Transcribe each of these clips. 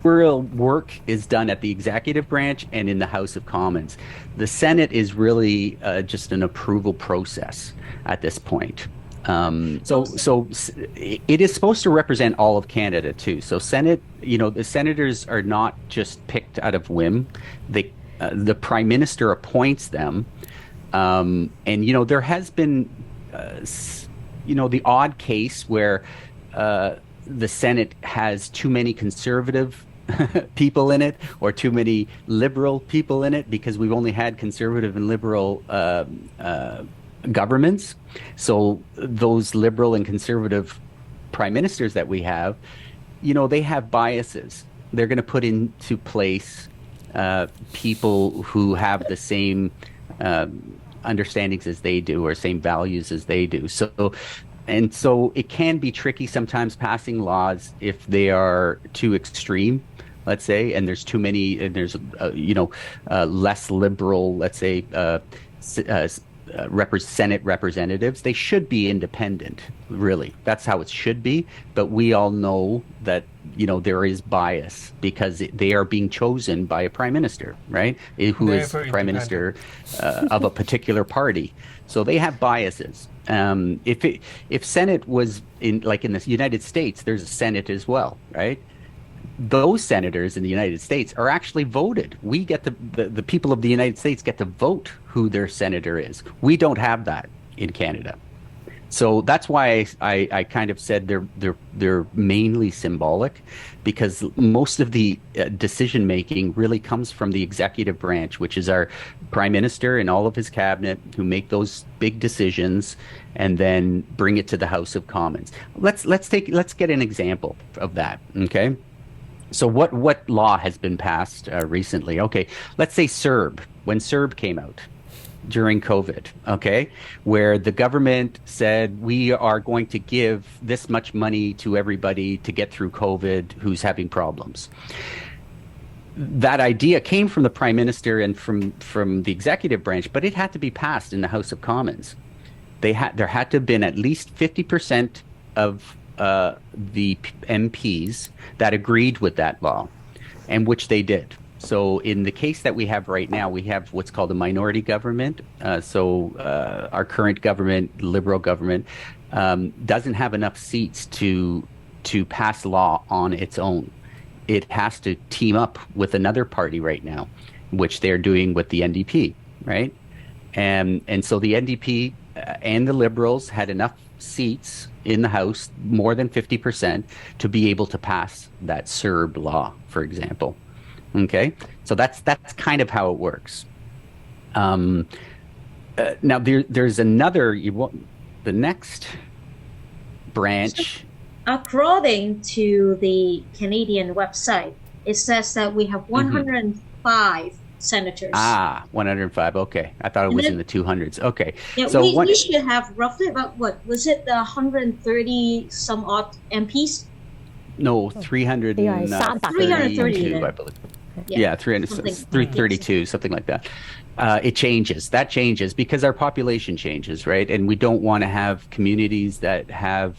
real work is done at the executive branch and in the House of Commons. The Senate is really just an approval process at this point. So it is supposed to represent all of Canada too. So Senate, the senators are not just picked out of whim. The Prime Minister appoints them, and there has been, the odd case where the Senate has too many conservative people in it or too many liberal people in it, because we've only had conservative and liberal governments. So those liberal and conservative prime ministers that we have, they have biases. They're going to put into place people who have the same understandings as they do or same values as they do. So it can be tricky sometimes passing laws if they are too extreme, let's say, and there's too many, and there's less liberal, let's say, Senate representatives. They should be independent, really. That's how it should be. But we all know that there is bias because they are being chosen by a prime minister, right? Who is prime minister of a particular party. So they have biases. If Senate was in the United States, there's a Senate as well, right? Those senators in the United States are actually voted. We get the people of the United States get to vote who their senator is. We don't have that in Canada. So that's why I kind of said they're mainly symbolic, because most of the decision making really comes from the executive branch, which is our prime minister and all of his cabinet, who make those big decisions and then bring it to the House of Commons. Let's get an example of that. Okay. So what law has been passed recently? Okay, let's say when CERB came out during COVID, okay, where the government said we are going to give this much money to everybody to get through COVID who's having problems. That idea came from the Prime Minister and from the executive branch, but it had to be passed in the House of Commons. There had to have been at least 50% of the MPs that agreed with that law, and which they did. So in the case that we have right now, we have what's called a minority government. Our current government, Liberal government, doesn't have enough seats to pass law on its own. It has to team up with another party right now, which they're doing with the NDP, right? And so the NDP and the Liberals had enough seats in the House, more than 50%, to be able to pass that CERB law, for example. Okay, so that's kind of how it works. Now there's another. The next branch. According to the Canadian website, it says that we have 105 senators. 105. Okay, I thought it was in the 200s. Okay, yeah, so we should have roughly about what was it, the 130 some odd MPs? No, 332, I believe. Yeah, 332, something like that. It changes. That changes because our population changes, right? And we don't want to have communities that have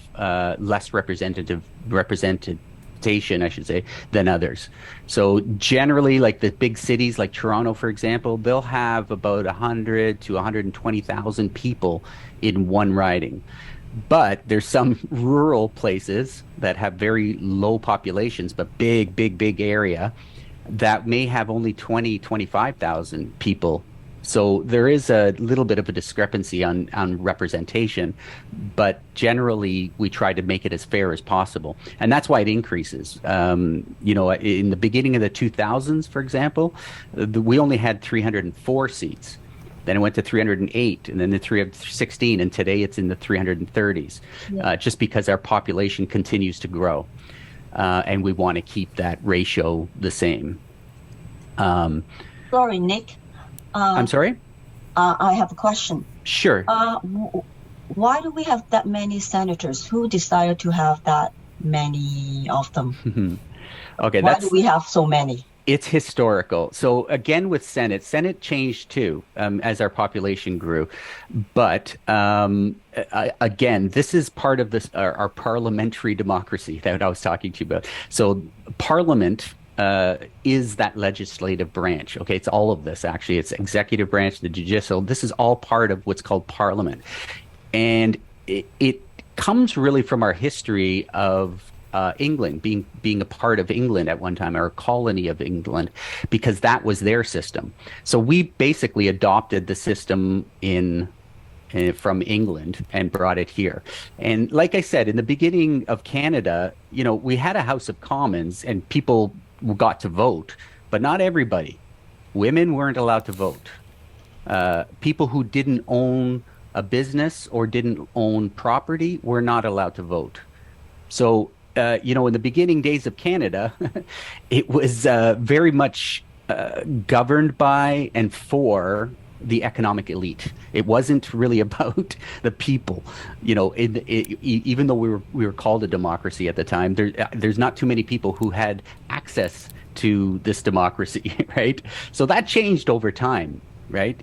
less representation, I should say, than others. So generally, like the big cities like Toronto, for example, they'll have about 100 to 120,000 people in one riding. But there's some rural places that have very low populations, but big area, that may have only 25,000 people. So there is a little bit of a discrepancy on representation, but generally we try to make it as fair as possible. And that's why it increases. In the beginning of the 2000s, for example, we only had 304 seats. Then it went to 308, and then the 316, and today it's in the 330s, just because our population continues to grow. And we want to keep that ratio the same. Sorry, Nick. I'm sorry? I have a question. Sure. Why do we have that many senators? Who decided to have that many of them? Okay, why do we have so many? It's historical. So again, with Senate changed too as our population grew. But again, this is part of our parliamentary democracy that I was talking to you about. So Parliament is that legislative branch. Okay, it's all of this actually. It's executive branch, the judicial. This is all part of what's called parliament, and it comes really from our history of England being a part of England at one time, or a colony of England, because that was their system. So we basically adopted the system from England and brought it here. And like I said, in the beginning of Canada, we had a House of Commons and people got to vote, but not everybody. Women weren't allowed to vote. People who didn't own a business or didn't own property were not allowed to vote. So in the beginning days of Canada, it was very much governed by and for the economic elite. It wasn't really about the people. Even though we were called a democracy at the time, there's not too many people who had access to this democracy, right? So that changed over time, right?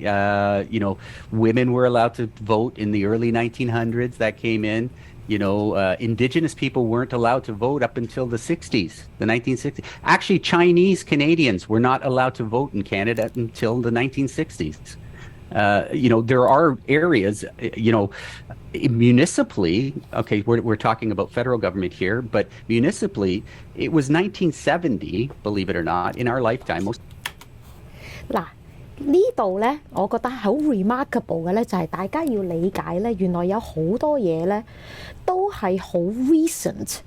Women were allowed to vote in the early 1900s. That came in. Indigenous people weren't allowed to vote up until the 60s, the 1960s. Actually, Chinese Canadians were not allowed to vote in Canada until the 1960s. There are areas, municipally, okay, we're talking about federal government here, but municipally, it was 1970, believe it or not, in our lifetime. 呢度呢，我覺得好 remarkable 嘅呢，就係大家要理解呢，原來有好多嘢呢都係好 recent，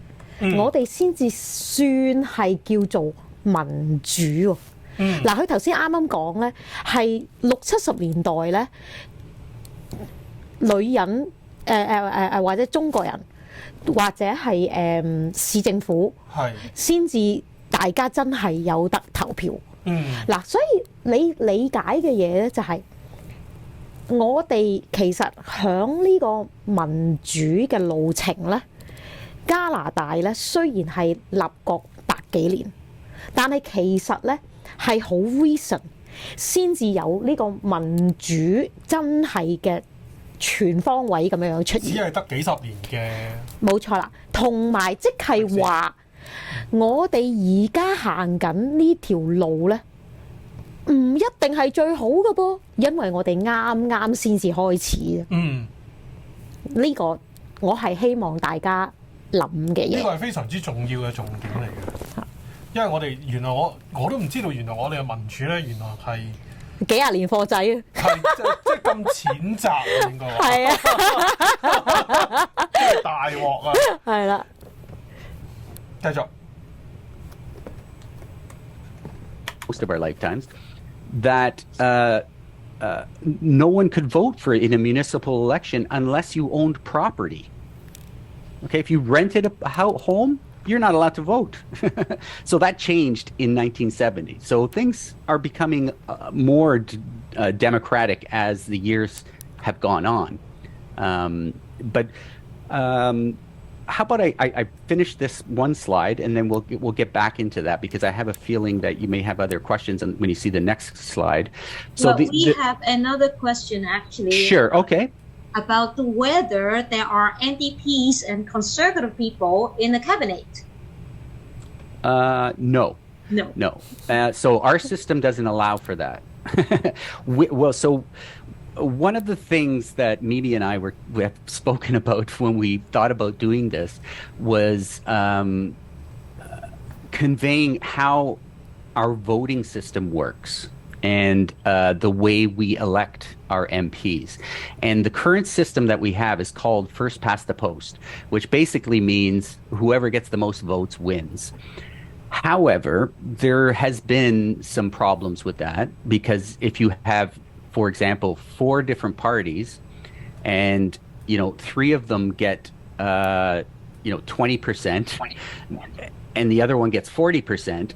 我哋先至算係叫做民主喎。佢頭先啱啱講呢，係60-70年代呢，女人或者中國人或者係市政府先至大家真係有得投票。所以你理解嘅嘢咧，就係我哋其實響呢個民主嘅路程咧，加拿大咧雖然係立國100幾年，但係其實咧係好 recent 先至有呢個民主真係嘅全方位咁樣出現，只係得幾十年嘅。冇錯啦，同埋即係話。我哋而家行緊呢條路呢，唔一定係最好嘅噃，因為我哋啱啱先至開始。呢個我係希望大家諗嘅嘢。呢個係非常之重要嘅重點嚟嘅，因為我哋原來我都唔知道，原來我哋嘅民主呢，原來係幾廿年貨仔啊！係即係咁淺窄啊，應該話係啊，真係大鑊啊！係啦，繼續。Most of our lifetimes, that no one could vote for it in a municipal election unless you owned property. Okay, if you rented a home, you're not allowed to vote. So that changed in 1970. So things are becoming more democratic as the years have gone on. How about I finish this one slide and then we'll get back into that, because I have a feeling that you may have other questions when you see the next slide. So we have another question actually. Sure. Okay. About whether there are NDPs and conservative people in the cabinet. No. So our system doesn't allow for that. One of the things that Mimi and I have spoken about when we thought about doing this was conveying how our voting system works and the way we elect our MPs. And the current system that we have is called first past the post, which basically means whoever gets the most votes wins. However, there has been some problems with that, because if you have, for example, 4 different parties, and 3 of them get 20%, and the other one gets 40%,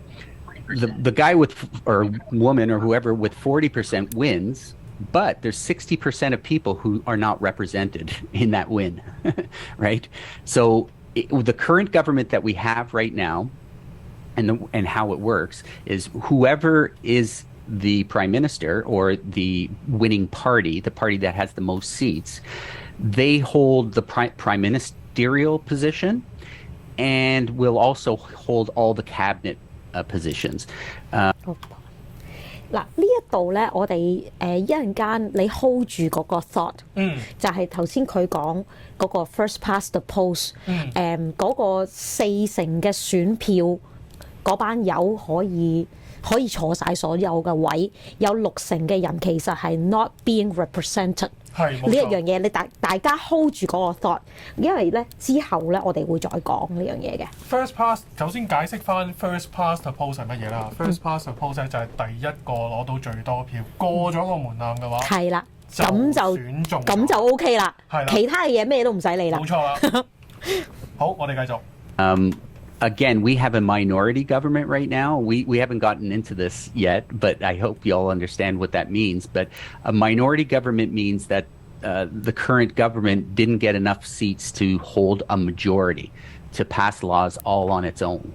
the guy with, or woman or whoever with 40% wins, but there's 60% of people who are not represented in that win, right? So the current government that we have right now, and how it works is whoever is the prime minister or the winning party, the party that has the most seats, they hold the prime ministerial position and will also hold all the cabinet positions. 嗱，呢一度咧，我哋一陣間你 hold 住嗰個 thought，就係頭先佢講嗰個 first past the post，嗰個40%嘅選票嗰班友可以坐晒所有嘅位，有60%嘅人其實係 not being represented。呢一樣嘢，你大家 hold 住嗰個 thought， 因為咧之後咧我哋會再講呢樣嘢嘅。First past， 首先解釋翻 first past the post 係乜嘢啦？First past the post 就係第一個攞到最多票，過咗個門檻嘅話，係啦，咁就 OK 啦。係啦，其他嘅嘢咩都唔使理啦。冇錯啦。好，我哋繼續。Again, we have a minority government right now. We haven't gotten into this yet, but I hope you all understand what that means. But a minority government means that the current government didn't get enough seats to hold a majority to pass laws all on its own.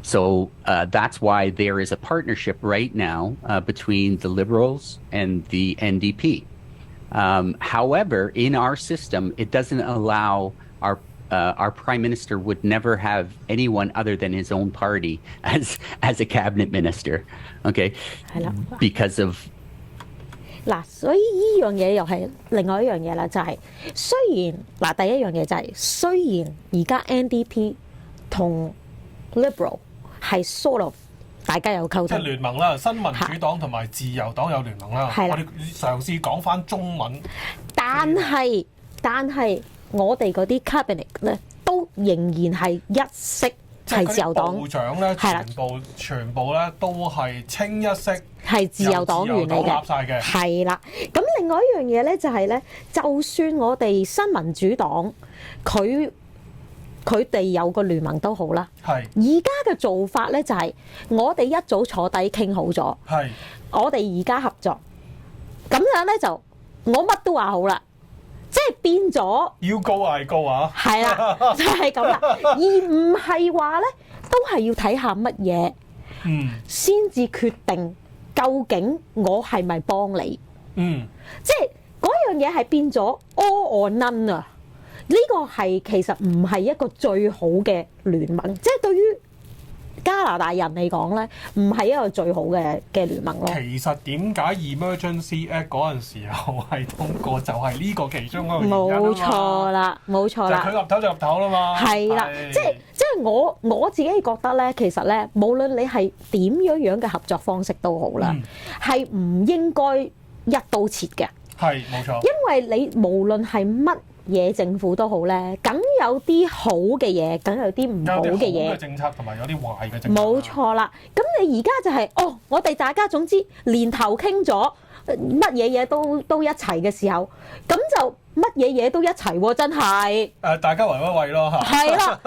So that's why there is a partnership right now between the Liberals and the NDP. However, in our system, it doesn't allow our prime minister would never have anyone other than his own party as a cabinet minister, okay? Because of 嗱，所以呢樣嘢又係另外一樣嘢啦，就係雖然第一樣嘢就係雖然而家 NDP 同 Liberal 係 sort of 大家有溝通，即係聯盟啦，新民主黨同埋自由黨有聯盟啦。我哋嘗試講翻中文，但係。我哋嗰啲 cabinet 咧，都仍然係一色係自由黨，部長咧全部咧都係清一色係自由黨員嚟嘅，係啦。咁另外一樣嘢咧就係咧，就算我哋新民主黨佢哋有個聯盟都好啦，係而家嘅做法咧就係我哋一早坐低傾好咗，係我哋而家合作，咁樣咧就我乜都話好啦。即係變咗要高嗌高啊！係啦，就係咁啦，而唔係話咧，都係要睇下乜嘢，先至決定究竟我係咪幫你？即係嗰樣嘢係變咗 all or none 啊！呢個係其實唔係一個最好嘅聯盟，即係對於加拿大人嚟講咧，唔係一個最好嘅聯盟咯。其實點解 Emergency Act 嗰陣時候係通過，就係呢個其中一個原因啊嘛。冇錯啦，冇錯啦。佢岌頭就岌頭啦嘛。係啦，即係我自己覺得咧，其實咧，無論你係點樣嘅合作方式都好啦，係唔應該一刀切嘅。係冇錯。因為你無論係乜嘢政府都好咧，梗有啲好嘅嘢，梗有啲唔好嘅嘢。有啲好嘅政策同埋有啲壞嘅政策。冇錯啦，咁你而家就係我哋大家總之連頭傾咗，乜嘢嘢都一齊嘅時候，咁就乜嘢嘢都一齊喎，真係。大家圍一圍咯嚇。係啦，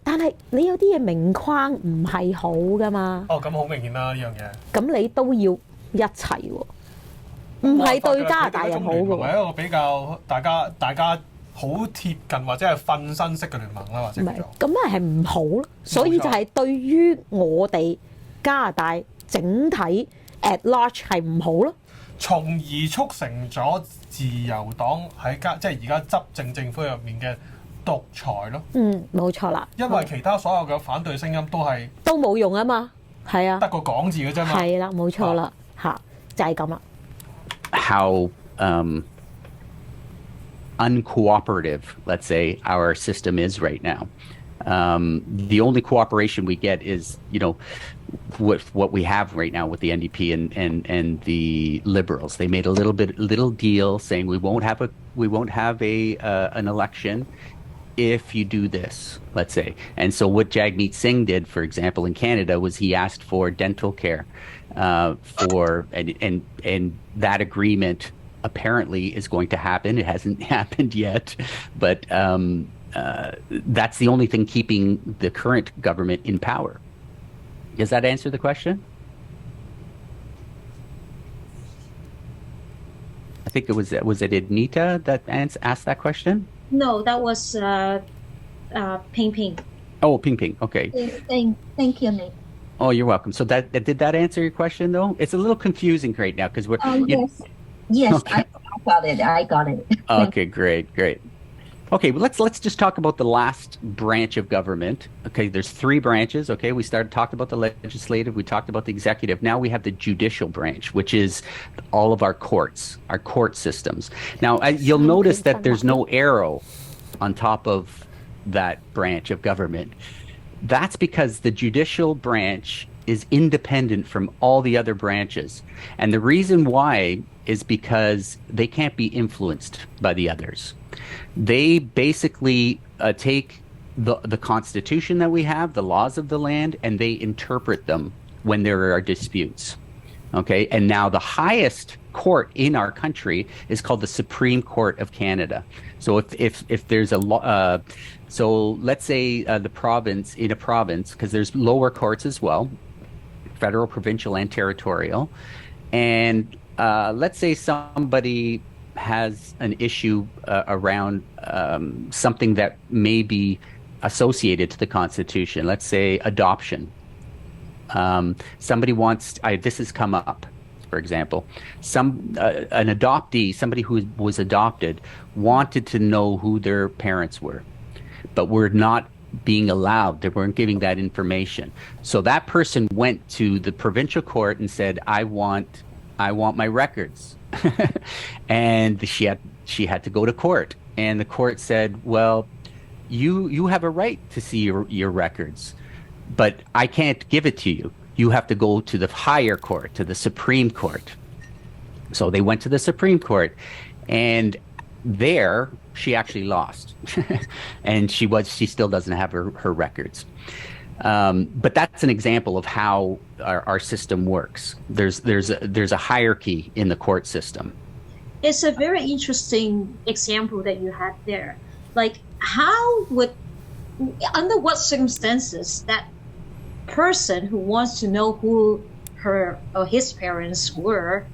但係你有啲嘢明框唔係好噶嘛。咁好明顯啦呢樣嘢。咁你都要一齊喎。唔係對加拿大人好嘅喎，係一個比較大家好貼近或者係瞓身式嘅聯盟啦，或者唔係咁咪係唔好咯。所以就係對於我哋加拿大整體 at large 係唔好咯，從而促成咗自由黨喺即係而家執政政府入面嘅獨裁咯。冇錯啦，因為其他所有嘅反對聲音都冇用啊嘛，係啊，得個講字嘅啫嘛。係啦，冇錯啦，嚇就係咁啦。How uncooperative, let's say, our system is right now. The only cooperation we get is, what we have right now with the NDP and the Liberals. They made a little deal saying we won't have an election if you do this, let's say. And so what Jagmeet Singh did, for example, in Canada, was he asked for dental care. And that agreement apparently is going to happen. It hasn't happened yet, but that's the only thing keeping the current government in power. Does that answer the question? I think it was it Ednita that asked that question? No, that was Ping Ping. Oh, Ping Ping. Okay. Thank you, Nick. Oh, you're welcome. So did that answer your question, though? It's a little confusing right now because we're. Yes. Yes, okay. I got it. Okay, great. Okay, well, let's just talk about the last branch of government. Okay, there's three branches. Okay, we talked about the legislative, we talked about the executive. Now we have the judicial branch, which is all of our courts, our court systems. Now you'll notice that there's no arrow on top of that branch of government. That's because the judicial branch is independent from all the other branches. And the reason why is because they can't be influenced by the others. They basically take the Constitution that we have, the laws of the land, and they interpret them when there are disputes. Okay, and now the highest court in our country is called the Supreme Court of Canada. So if there's a law, so let's say the province, in a province, because there's lower courts as well, federal, provincial, and territorial, and let's say somebody has an issue around something that may be associated to the Constitution. Let's say adoption. Somebody wants, this has come up, for example, an adoptee, somebody who was adopted, wanted to know who their parents were, but were not being allowed. They weren't giving that information. So that person went to the provincial court and said, I want my records. And she had to go to court, and the court said, well, you have a right to see your records, but I can't give it to you. You have to go to the higher court, to the Supreme Court. So they went to the Supreme Court, and there she actually lost. And she still doesn't have her records. But that's an example of how our system works. There's a hierarchy in the court system. It's a very interesting example that you had there. Like, under what circumstances that person who wants to know who her or his parents were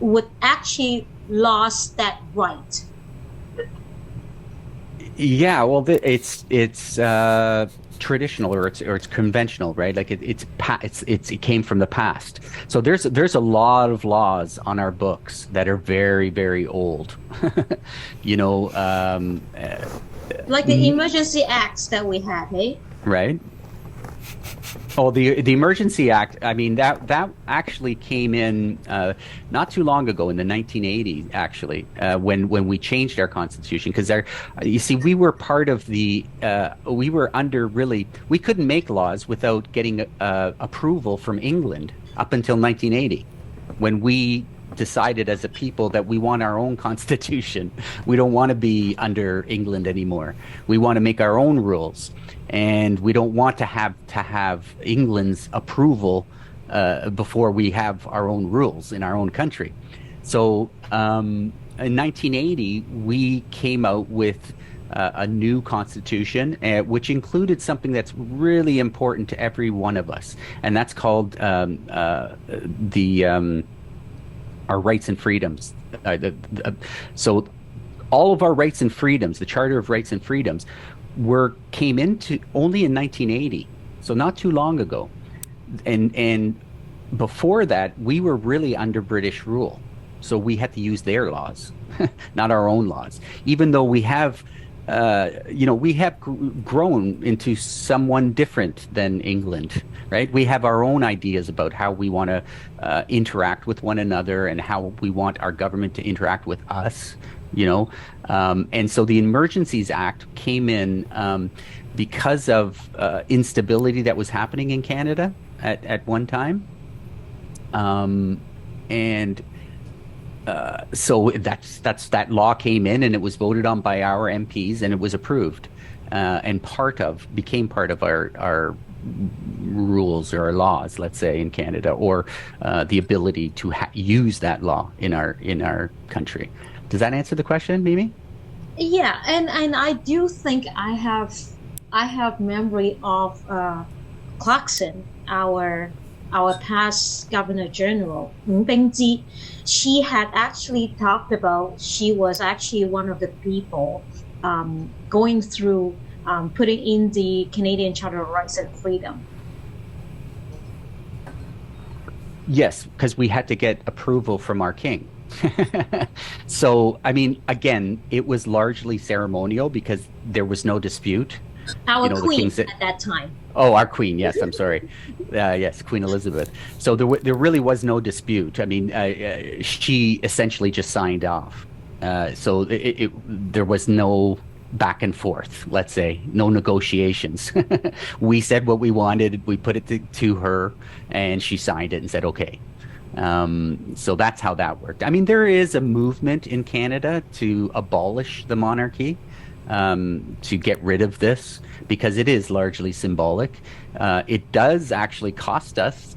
would actually lost that right? Yeah, well, it's traditional or it's conventional, right? Like it came from the past. So there's a lot of laws on our books that are very, very old. Like the emergency acts that we had, eh? Right. Oh, the Emergency Act, I mean, that actually came in not too long ago, in the 1980s, actually, when we changed our Constitution. Because, you see, we were part of we were under we couldn't make laws without getting approval from England up until 1980, when we decided as a people that we want our own Constitution. We don't want to be under England anymore. We want to make our own rules. And we don't want to have England's approval before we have our own rules in our own country. So in 1980, we came out with a new constitution, which included something that's really important to every one of us, and that's called our rights and freedoms. So all of our rights and freedoms, the Charter of Rights and Freedoms, came into only in 1980, so not too long ago, and before that we were really under British rule, so we had to use their laws, not our own laws. Even though we have, grown into someone different than England, right? We have our own ideas about how we want to interact with one another and how we want our government to interact with us. And so the Emergencies Act came in because of instability that was happening in Canada at one time, so that law came in, and it was voted on by our MPs, and it was approved, and became part of our rules or our laws, let's say, in Canada, or the ability to use that law in our country. Does that answer the question, Mimi? Yeah, and I do think I have memory of Clarkson, our past Governor General, Wu Bingji. She had actually talked about, she was actually one of the people going through putting in the Canadian Charter of Rights and Freedom. Yes, because we had to get approval from our king. So, I mean, again, it was largely ceremonial because there was no dispute. Our queen at that time. Oh, our queen. Yes, I'm sorry. Yes, Queen Elizabeth. So there really was no dispute. I mean, she essentially just signed off. So there was no back and forth, let's say, no negotiations. We said what we wanted, we put it to her, and she signed it and said, okay. So that's how that worked. I mean, there is a movement in Canada to abolish the monarchy, to get rid of this, because it is largely symbolic. It does actually cost us,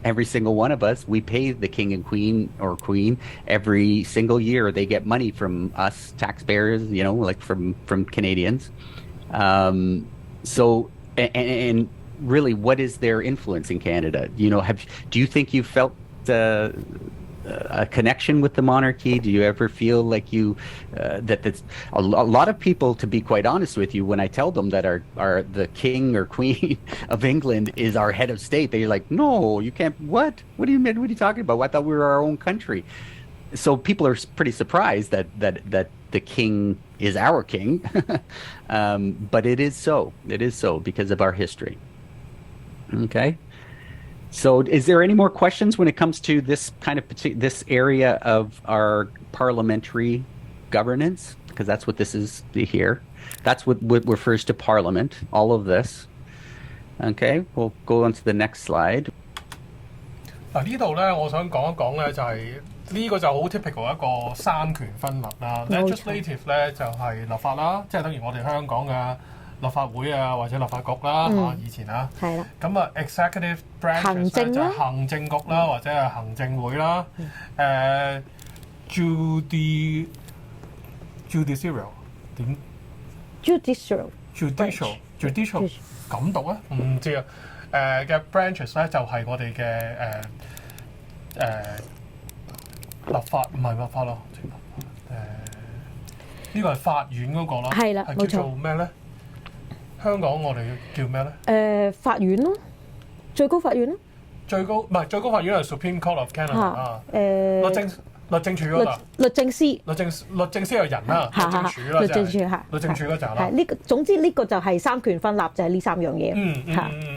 every single one of us. We pay the king and queen or queen every single year. They get money from us taxpayers, you know, like from Canadians. So, and really, what is their influence in Canada? You know, do you think you felt a connection with the monarchy? Do you ever feel like you that that's a lot of people, to be quite honest with you, when I tell them that our the king or queen of England is our head of state, they're like, no, you can't. What do you mean? What are you talking about? I thought we were our own country. So people are pretty surprised that the king is our king. But it is so because of our history. Okay. So is there any more questions when it comes to this kind of this area of our parliamentary governance? Because that's what this is here. That's what refers to parliament, all of this. Okay, we'll go on to the next slide. 嗱呢度咧，我想講一講咧，就係呢個就好 typical 一個三權分立啦。Legislative 咧就係立法啦，即係等於我哋香港嘅立法會啊，或者立法局啦嚇，以前啊，係啦。咁啊，executive branches 咧就係行政局啦，或者係行政會啦。judicial 點 ？judicial 咁讀啊？唔知啊。嘅 branches 咧就係我哋嘅立法，唔係立法咯。呢個係法院嗰個啦，係啦，冇錯。叫做咩咧？香港我哋叫咩咧？法院咯，最高法院咯。最高法院係 Supreme Court of Canada 啊。律政處嗰度。律政司有人啦，律政處啦，律政處嗰陣啦。係呢個，總之呢個就係三權分立，就係呢三樣嘢。